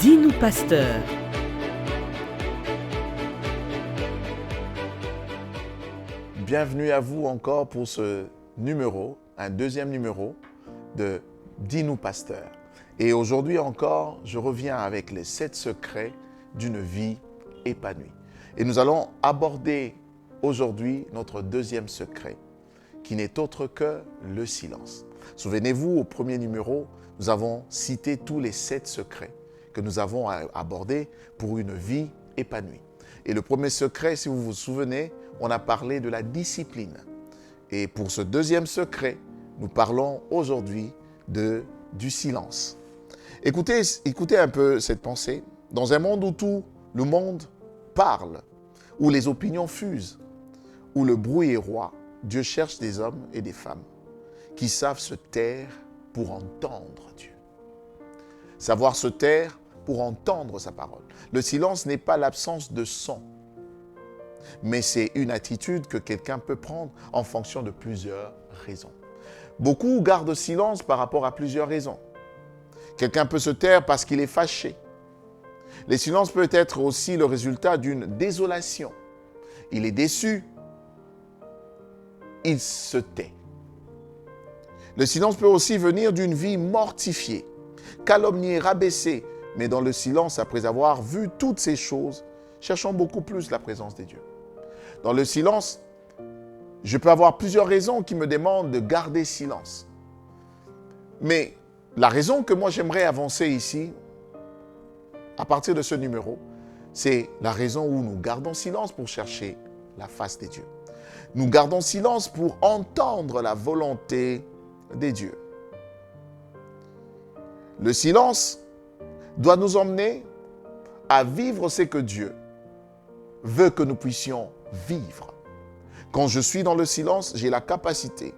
Dis-nous, pasteur. Bienvenue à vous encore pour ce numéro, un deuxième numéro de Dis-nous, pasteur. Et aujourd'hui encore, je reviens avec les 7 secrets d'une vie épanouie. Et nous allons aborder aujourd'hui notre deuxième secret, qui n'est autre que le silence. Souvenez-vous, au premier numéro, nous avons cité tous les 7 secrets que nous avons abordés pour une vie épanouie. Et le premier secret, si vous vous souvenez, on a parlé de la discipline. Et pour ce deuxième secret, nous parlons aujourd'hui du silence. Écoutez un peu cette pensée. Dans un monde où tout le monde parle, où les opinions fusent, où le bruit est roi, Dieu cherche des hommes et des femmes qui savent se taire pour entendre Dieu. Savoir se taire pour entendre sa parole. Le silence n'est pas l'absence de son, mais c'est une attitude que quelqu'un peut prendre en fonction de plusieurs raisons. Beaucoup gardent silence par rapport à plusieurs raisons. Quelqu'un peut se taire parce qu'il est fâché. Le silence peut être aussi le résultat d'une désolation. Il est déçu, il se tait. Le silence peut aussi venir d'une vie mortifiée, calomniée, rabaissée, mais dans le silence, après avoir vu toutes ces choses, cherchons beaucoup plus la présence de Dieu. Dans le silence, je peux avoir plusieurs raisons qui me demandent de garder silence. Mais la raison que moi j'aimerais avancer ici, à partir de ce numéro, c'est la raison où nous gardons silence pour chercher la face de Dieu. Nous gardons silence pour entendre la volonté de Dieu. Le silence doit nous emmener à vivre ce que Dieu veut que nous puissions vivre. Quand je suis dans le silence, j'ai la capacité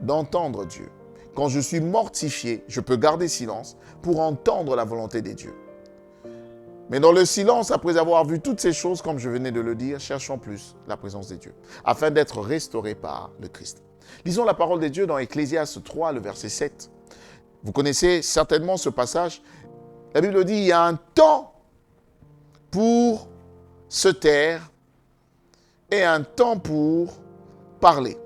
d'entendre Dieu. Quand je suis mortifié, je peux garder silence pour entendre la volonté de Dieu. Mais dans le silence, après avoir vu toutes ces choses, comme je venais de le dire, cherchons plus la présence de Dieu, afin d'être restaurés par le Christ. Lisons la parole de Dieu dans Ecclésiaste 3, le verset 7. Vous connaissez certainement ce passage. La Bible dit, il y a un temps pour se taire et un temps pour parler.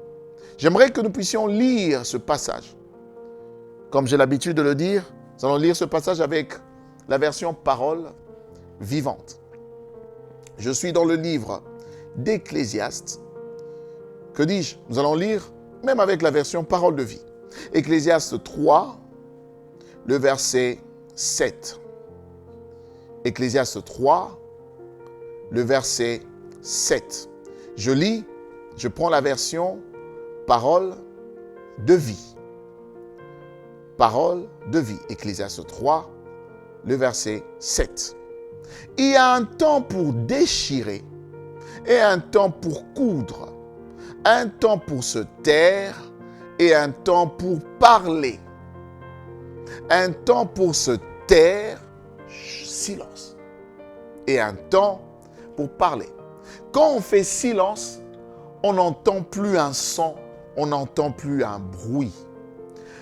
J'aimerais que nous puissions lire ce passage. Comme j'ai l'habitude de le dire, nous allons lire ce passage avec la version parole vivante. Je suis dans le livre d'Ecclésiaste. Que dis-je? Nous allons lire même avec la version parole de vie. Ecclésiaste 3, le verset 7. Ecclésiaste 3, le verset 7. Je lis, je prends la version parole de vie. Parole de vie. Ecclésiaste 3, le verset 7. Il y a un temps pour déchirer et un temps pour coudre, un temps pour se taire et un temps pour parler. Un temps pour se taire, silence, et un temps pour parler. Quand on fait silence, on n'entend plus un son, on n'entend plus un bruit.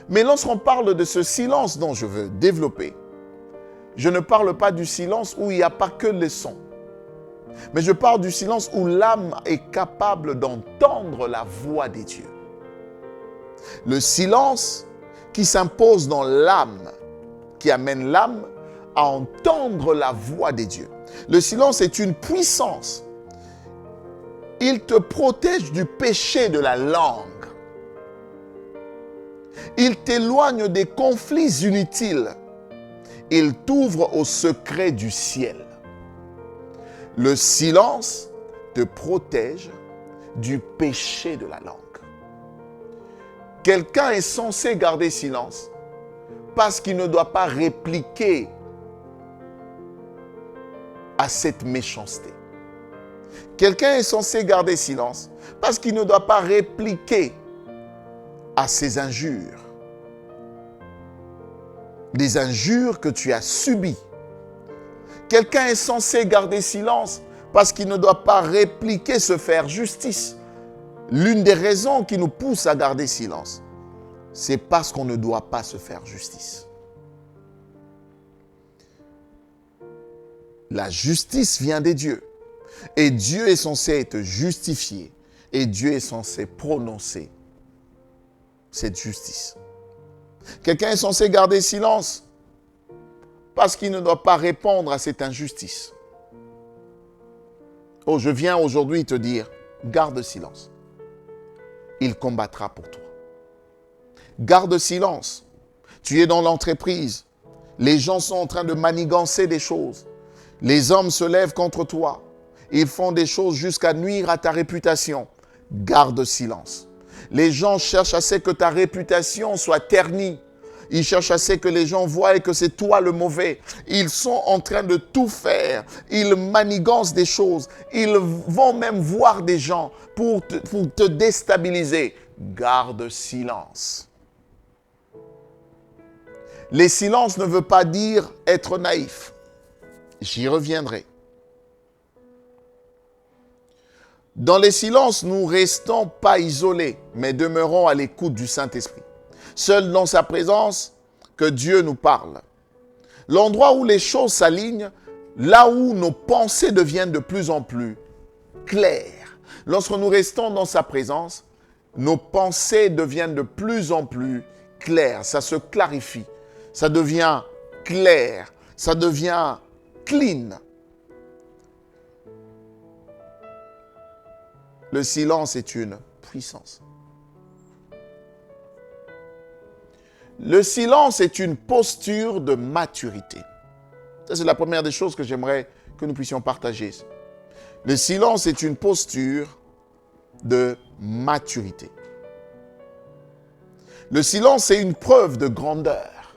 Mais lorsqu'on parle de ce silence dont je veux développer, je ne parle pas du silence où il n'y a pas que les sons. Mais je parle du silence où l'âme est capable d'entendre la voix des dieux. Le silence qui s'impose dans l'âme, qui amène l'âme à entendre la voix des dieux. Le silence est une puissance. Il te protège du péché de la langue. Il t'éloigne des conflits inutiles. Il t'ouvre au secret du ciel. Le silence te protège du péché de la langue. Quelqu'un est censé garder silence parce qu'il ne doit pas répliquer à cette méchanceté. Quelqu'un est censé garder silence parce qu'il ne doit pas répliquer à ces injures. Des injures que tu as subies. Quelqu'un est censé garder silence parce qu'il ne doit pas répliquer, se faire justice. L'une des raisons qui nous pousse à garder silence, c'est parce qu'on ne doit pas se faire justice. La justice vient des dieux. Et Dieu est censé être justifié. Et Dieu est censé prononcer cette justice. Quelqu'un est censé garder silence parce qu'il ne doit pas répondre à cette injustice. Oh, je viens aujourd'hui te dire, garde silence. Il combattra pour toi. Garde silence. Tu es dans l'entreprise. Les gens sont en train de manigancer des choses. Les hommes se lèvent contre toi. Ils font des choses jusqu'à nuire à ta réputation. Garde silence. Les gens cherchent à ce que ta réputation soit ternie. Ils cherchent à ce que les gens voient que c'est toi le mauvais. Ils sont en train de tout faire. Ils manigancent des choses. Ils vont même voir des gens pour te déstabiliser. Garde silence. Les silences ne veut pas dire être naïf. J'y reviendrai. Dans les silences, nous restons pas isolés, mais demeurons à l'écoute du Saint-Esprit. Seul dans sa présence, que Dieu nous parle. L'endroit où les choses s'alignent, là où nos pensées deviennent de plus en plus claires. Lorsque nous restons dans sa présence, nos pensées deviennent de plus en plus claires. Ça se clarifie. Ça devient clair. Ça devient clean. Le silence est une puissance. Le silence est une posture de maturité. Ça, c'est la première des choses que j'aimerais que nous puissions partager. Le silence est une posture de maturité. Le silence est une preuve de grandeur.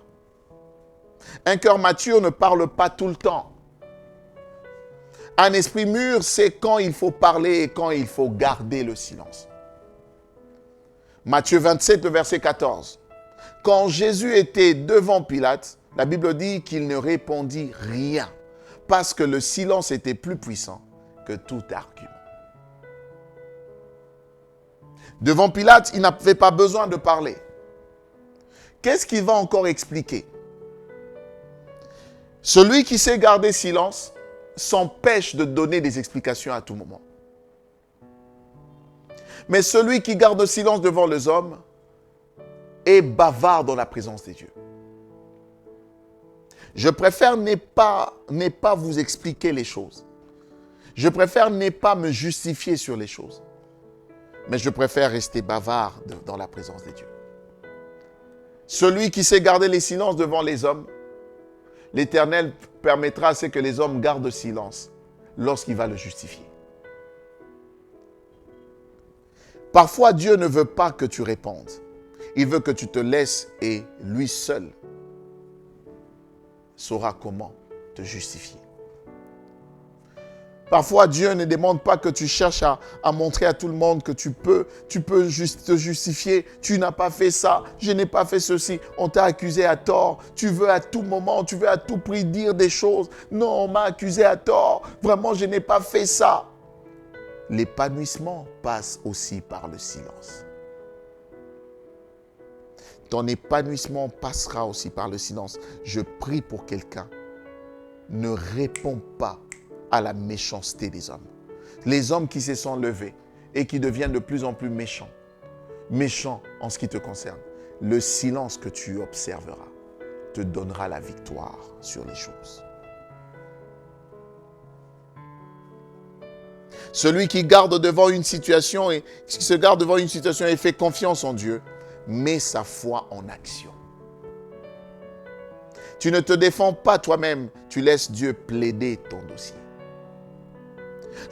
Un cœur mature ne parle pas tout le temps. Un esprit mûr sait quand il faut parler et quand il faut garder le silence. Matthieu 27, le verset 14. Quand Jésus était devant Pilate, la Bible dit qu'il ne répondit rien parce que le silence était plus puissant que tout argument. Devant Pilate, il n'avait pas besoin de parler. Qu'est-ce qu'il va encore expliquer? Celui qui sait garder silence s'empêche de donner des explications à tout moment. Mais celui qui garde silence devant les hommes est bavard dans la présence des dieux. Je préfère ne pas vous expliquer les choses. Je préfère ne pas me justifier sur les choses. Mais je préfère rester bavard dans la présence des dieux. Celui qui sait garder les silences devant les hommes, l'Éternel permettra à ce que les hommes gardent silence lorsqu'il va le justifier. Parfois, Dieu ne veut pas que tu répondes. Il veut que tu te laisses et lui seul saura comment te justifier. Parfois, Dieu ne demande pas que tu cherches à montrer à tout le monde que tu peux juste te justifier. Tu n'as pas fait ça, je n'ai pas fait ceci. On t'a accusé à tort. Tu veux à tout moment, tu veux à tout prix dire des choses. Non, on m'a accusé à tort. Vraiment, je n'ai pas fait ça. L'épanouissement passe aussi par le silence. Ton épanouissement passera aussi par le silence. Je prie pour quelqu'un. Ne réponds pas à la méchanceté des hommes. Les hommes qui se sont levés et qui deviennent de plus en plus méchants. Méchants en ce qui te concerne. Le silence que tu observeras te donnera la victoire sur les choses. Celui qui garde devant une situation et qui se garde devant une situation et fait confiance en Dieu, met sa foi en action. Tu ne te défends pas toi-même, tu laisses Dieu plaider ton dossier.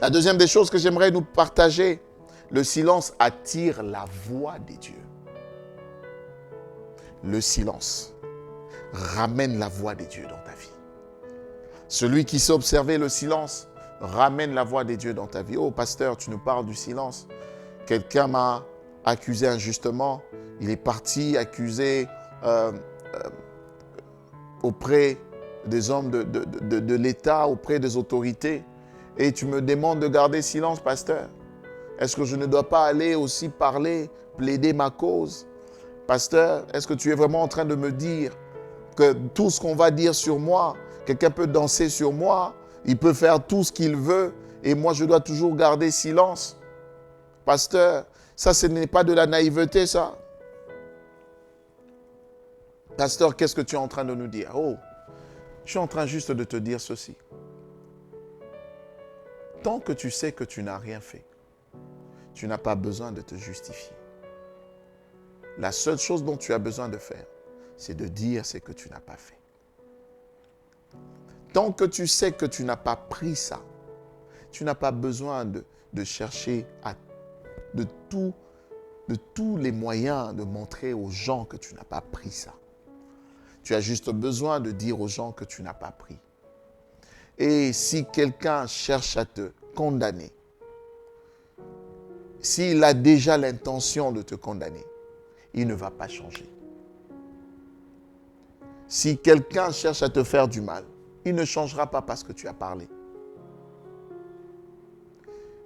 La deuxième des choses que j'aimerais nous partager, le silence attire la voix des dieux. Le silence ramène la voix des dieux dans ta vie. Celui qui sait observer le silence ramène la voix des dieux dans ta vie. Oh pasteur, tu nous parles du silence. Quelqu'un m'a accusé injustement. Il est parti accuser auprès des hommes de l'État, auprès des autorités. Et tu me demandes de garder silence, pasteur. Est-ce que je ne dois pas aller aussi parler, plaider ma cause? Pasteur, est-ce que tu es vraiment en train de me dire que tout ce qu'on va dire sur moi, quelqu'un peut danser sur moi, Il peut faire tout ce qu'il veut et moi, je dois toujours garder silence. Pasteur, ça, ce n'est pas de la naïveté, ça. Pasteur, qu'est-ce que tu es en train de nous dire? Oh, je suis en train juste de te dire ceci. Tant que tu sais que tu n'as rien fait, tu n'as pas besoin de te justifier. La seule chose dont tu as besoin de faire, c'est de dire ce que tu n'as pas fait. Tant que tu sais que tu n'as pas pris ça, tu n'as pas besoin de chercher de tous les moyens de montrer aux gens que tu n'as pas pris ça. Tu as juste besoin de dire aux gens que tu n'as pas pris. Et si quelqu'un cherche à te condamner, s'il a déjà l'intention de te condamner, il ne va pas changer. Si quelqu'un cherche à te faire du mal, il ne changera pas parce que tu as parlé.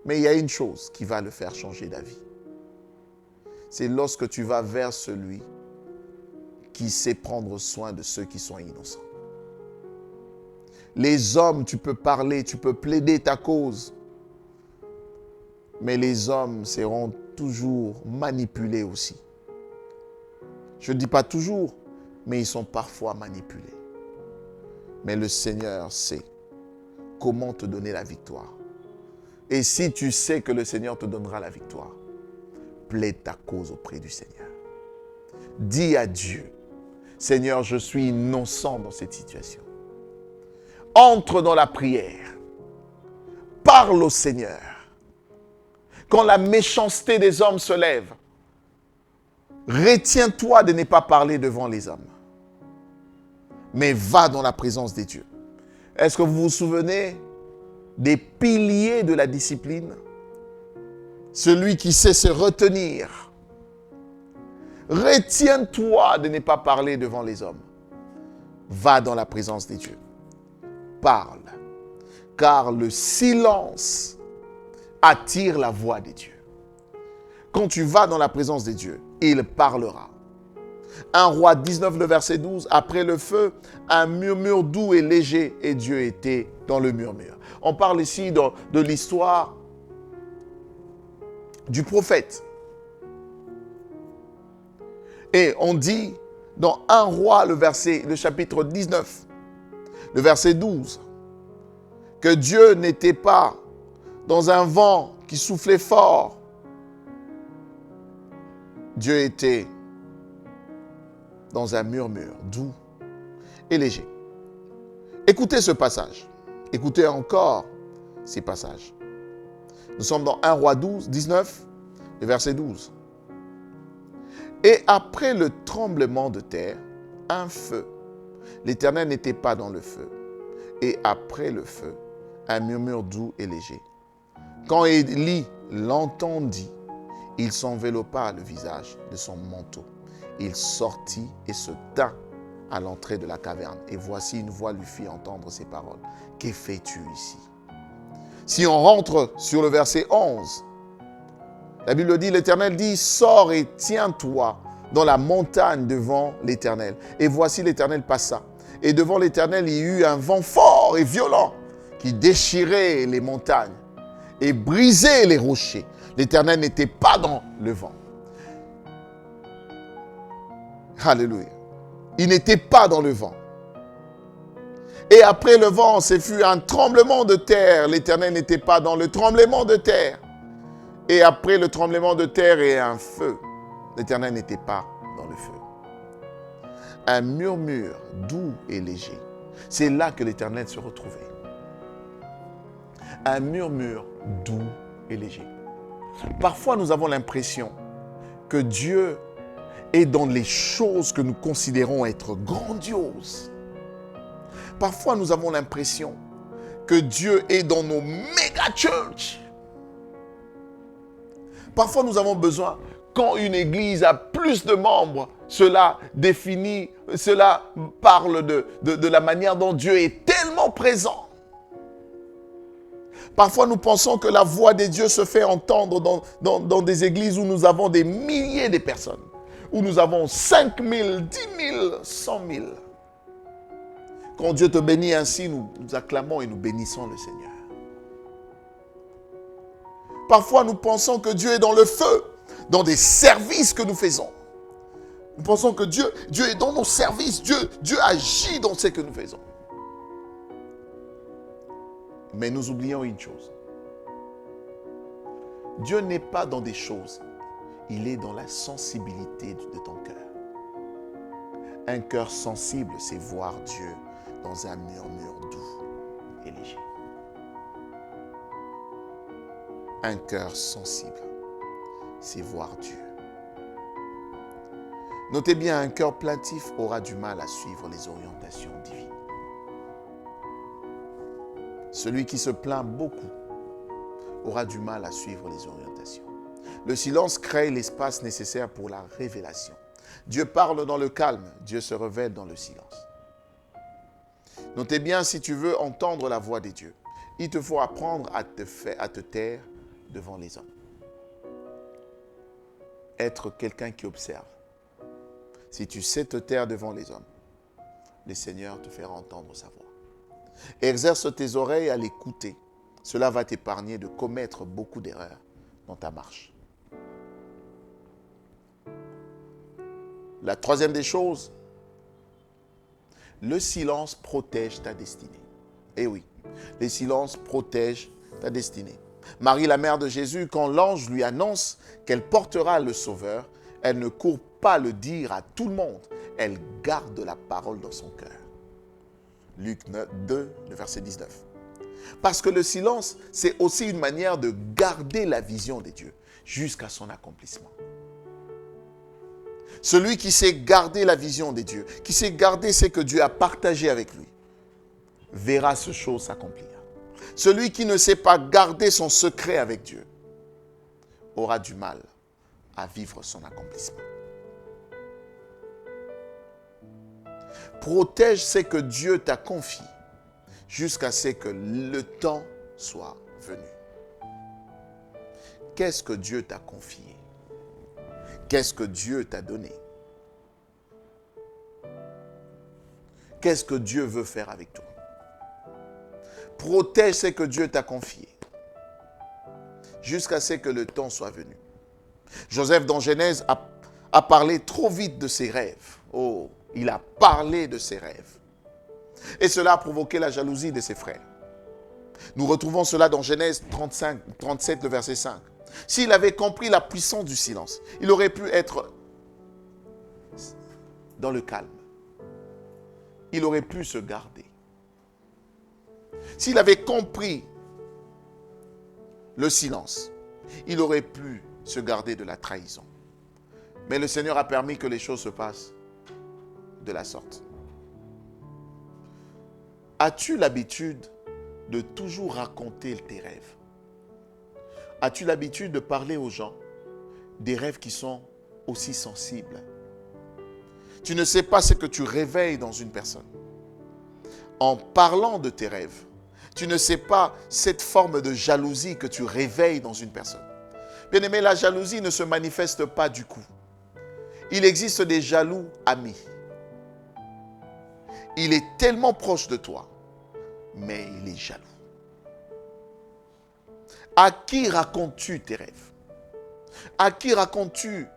Mais il y a une chose qui va le faire changer d'avis. C'est lorsque tu vas vers celui qui sait prendre soin de ceux qui sont innocents. Les hommes, tu peux parler, tu peux plaider ta cause. Mais les hommes seront toujours manipulés aussi. Je ne dis pas toujours, mais ils sont parfois manipulés. Mais le Seigneur sait comment te donner la victoire. Et si tu sais que le Seigneur te donnera la victoire, plaide ta cause auprès du Seigneur. Dis à Dieu, Seigneur, je suis innocent dans cette situation. Entre dans la prière. Parle au Seigneur. Quand la méchanceté des hommes se lève, retiens-toi de ne pas parler devant les hommes. Mais va dans la présence des dieux. Est-ce que vous vous souvenez des piliers de la discipline? Celui qui sait se retenir. Retiens-toi de ne pas parler devant les hommes. Va dans la présence des dieux. Parle. Car le silence attire la voix des dieux. Quand tu vas dans la présence des dieux, il parlera. 1 Roi 19, le verset 12, après le feu, un murmure doux et léger, et Dieu était dans le murmure. On parle ici de l'histoire du prophète. Et on dit dans 1 Roi, le chapitre 19, le verset 12, que Dieu n'était pas dans un vent qui soufflait fort. Dieu était dans un murmure doux et léger. Écoutez ce passage. Écoutez encore ces passages. Nous sommes dans 1 Roi 19, le verset 12. Et après le tremblement de terre, un feu. L'Éternel n'était pas dans le feu. Et après le feu, un murmure doux et léger. Quand Élie l'entendit, il s'enveloppa le visage de son manteau. Il sortit et se tint à l'entrée de la caverne. Et voici une voix lui fit entendre ces paroles. Que fais-tu ici? Si on rentre sur le verset 11, la Bible dit, l'Éternel dit, sors et tiens-toi dans la montagne devant l'Éternel. Et voici l'Éternel passa. Et devant l'Éternel, il y eut un vent fort et violent qui déchirait les montagnes et brisait les rochers. L'Éternel n'était pas dans le vent. Alléluia. Il n'était pas dans le vent. Et après le vent, ce fut un tremblement de terre. L'Éternel n'était pas dans le tremblement de terre. Et après le tremblement de terre et un feu, l'Éternel n'était pas dans le feu. Un murmure doux et léger. C'est là que l'Éternel se retrouvait. Un murmure doux et léger. Parfois, nous avons l'impression que Dieu est dans les choses que nous considérons être grandioses. Parfois, nous avons l'impression que Dieu est dans nos méga church. Parfois, nous avons besoin, quand une église a plus de membres, cela parle de la manière dont Dieu est tellement présent. Parfois, nous pensons que la voix de Dieu se fait entendre dans des églises où nous avons des milliers de personnes, où nous avons 5 000, 10 000, 100 000. Quand Dieu te bénit ainsi, nous acclamons et nous bénissons le Seigneur. Parfois, nous pensons que Dieu est dans le feu, dans des services que nous faisons. Nous pensons que Dieu est dans nos services. Dieu agit dans ce que nous faisons. Mais nous oublions une chose. Dieu n'est pas dans des choses. Il est dans la sensibilité de ton cœur. Un cœur sensible, c'est voir Dieu dans un murmure doux et léger. Un cœur sensible, c'est voir Dieu. Notez bien, un cœur plaintif aura du mal à suivre les orientations divines. Celui qui se plaint beaucoup aura du mal à suivre les orientations. Le silence crée l'espace nécessaire pour la révélation. Dieu parle dans le calme, Dieu se révèle dans le silence. Notez bien, si tu veux entendre la voix de Dieu, il te faut apprendre à te taire devant les hommes. Être quelqu'un qui observe. Si tu sais te taire devant les hommes, le Seigneur te fera entendre sa voix. Exerce tes oreilles à l'écouter. Cela va t'épargner de commettre beaucoup d'erreurs dans ta marche. La troisième des choses, le silence protège ta destinée. Eh oui, le silence protège ta destinée. Marie, la mère de Jésus, quand l'ange lui annonce qu'elle portera le Sauveur, elle ne court pas le dire à tout le monde. Elle garde la parole dans son cœur. Luc 2, le verset 19. Parce que le silence, c'est aussi une manière de garder la vision de Dieu jusqu'à son accomplissement. Celui qui sait garder la vision de Dieu, qui sait garder ce que Dieu a partagé avec lui, verra ces choses s'accomplir. Celui qui ne sait pas garder son secret avec Dieu aura du mal à vivre son accomplissement. Protège ce que Dieu t'a confié jusqu'à ce que le temps soit venu. Qu'est-ce que Dieu t'a confié? Qu'est-ce que Dieu t'a donné? Qu'est-ce que Dieu veut faire avec toi? Protège ce que Dieu t'a confié jusqu'à ce que le temps soit venu. Joseph, dans Genèse, a parlé trop vite de ses rêves. Oh, il a parlé de ses rêves. Et cela a provoqué la jalousie de ses frères. Nous retrouvons cela dans Genèse 37, le verset 5. S'il avait compris la puissance du silence, il aurait pu être dans le calme. Il aurait pu se garder. S'il avait compris le silence, il aurait pu se garder de la trahison. Mais le Seigneur a permis que les choses se passent de la sorte. As-tu l'habitude de toujours raconter tes rêves? As-tu l'habitude de parler aux gens des rêves qui sont aussi sensibles? Tu ne sais pas ce que tu réveilles dans une personne. En parlant de tes rêves, tu ne sais pas cette forme de jalousie que tu réveilles dans une personne. Bien-aimé, la jalousie ne se manifeste pas du coup. Il existe des jaloux amis. Il est tellement proche de toi, mais il est jaloux. À qui racontes-tu tes rêves? À qui racontes-tu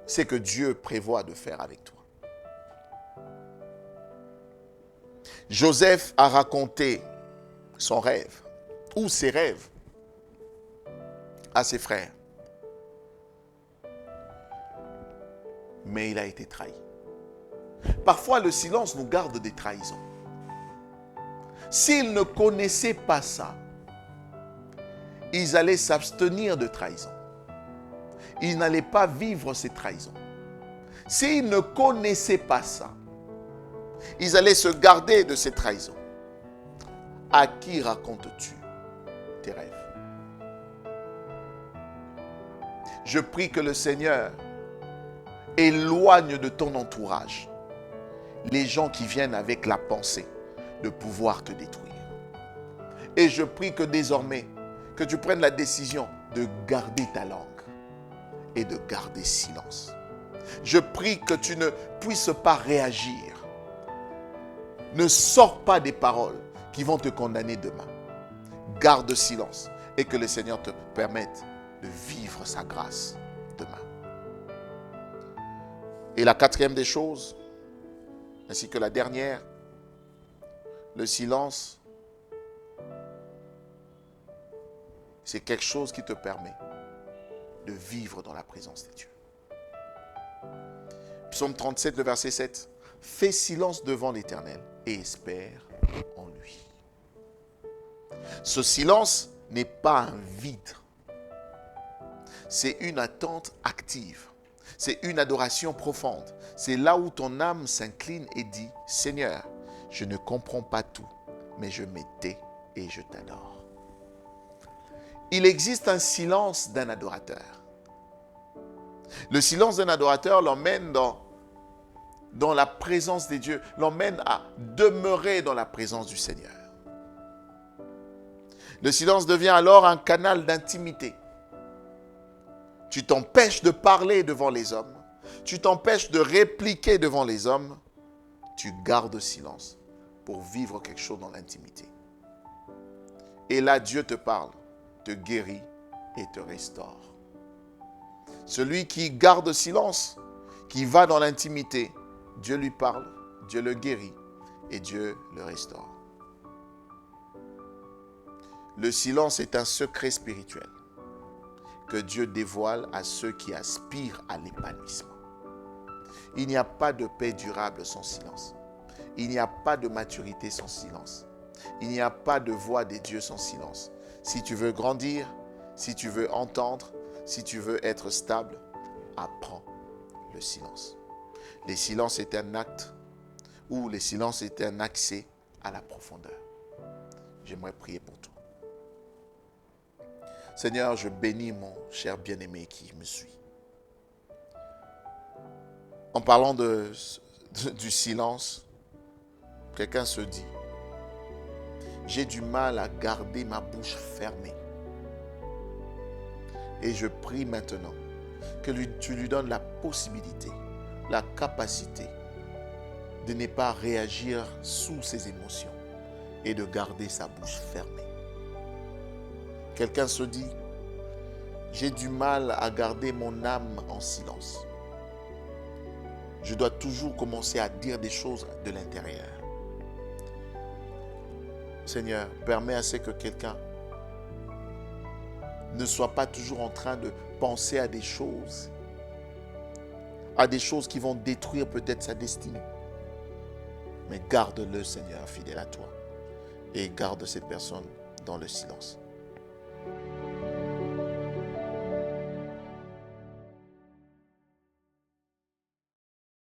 ce que Dieu prévoit de faire avec toi? Joseph a raconté son rêve, ou ses rêves, à ses frères. Mais il a été trahi. Parfois, le silence nous garde des trahisons. S'ils ne connaissaient pas ça, ils allaient s'abstenir de trahison. Ils n'allaient pas vivre ces trahisons. S'ils ne connaissaient pas ça, ils allaient se garder de ces trahisons. À qui racontes-tu tes rêves? Je prie que le Seigneur éloigne de ton entourage les gens qui viennent avec la pensée de pouvoir te détruire. Et je prie que désormais, que tu prennes la décision de garder ta langue et de garder silence. Je prie que tu ne puisses pas réagir Ne sors pas des paroles qui vont te condamner demain. Garde silence et que le Seigneur te permette de vivre sa grâce demain. Et la quatrième des choses, ainsi que la dernière, le silence, c'est quelque chose qui te permet de vivre dans la présence de Dieu. Psaume 37, le verset 7. Fais silence devant l'Éternel et espère en lui. Ce silence n'est pas un vide. C'est une attente active. C'est une adoration profonde. C'est là où ton âme s'incline et dit, Seigneur, je ne comprends pas tout, mais je me tais et je t'adore. Il existe un silence d'un adorateur. Le silence d'un adorateur l'emmène dans la présence de Dieu, l'emmène à demeurer dans la présence du Seigneur. Le silence devient alors un canal d'intimité. Tu t'empêches de parler devant les hommes. Tu t'empêches de répliquer devant les hommes. Tu gardes silence pour vivre quelque chose dans l'intimité. Et là, Dieu te parle, te guérit et te restaure. Celui qui garde silence, qui va dans l'intimité, Dieu lui parle, Dieu le guérit et Dieu le restaure. Le silence est un secret spirituel que Dieu dévoile à ceux qui aspirent à l'épanouissement. Il n'y a pas de paix durable sans silence. Il n'y a pas de maturité sans silence. Il n'y a pas de voix des dieux sans silence. Si tu veux grandir, si tu veux entendre, si tu veux être stable, apprends le silence. Le silence est un acte ou le silence est un accès à la profondeur. J'aimerais prier pour toi. Seigneur, je bénis mon cher bien-aimé qui me suit. En parlant du silence, quelqu'un se dit, j'ai du mal à garder ma bouche fermée. Et je prie maintenant que tu lui donnes la possibilité, la capacité de ne pas réagir sous ses émotions et de garder sa bouche fermée. Quelqu'un se dit, j'ai du mal à garder mon âme en silence. Je dois toujours commencer à dire des choses de l'intérieur. Seigneur, permets à ce que quelqu'un ne soit pas toujours en train de penser à des choses qui vont détruire peut-être sa destinée. Mais garde-le, Seigneur, fidèle à toi, et garde cette personne dans le silence.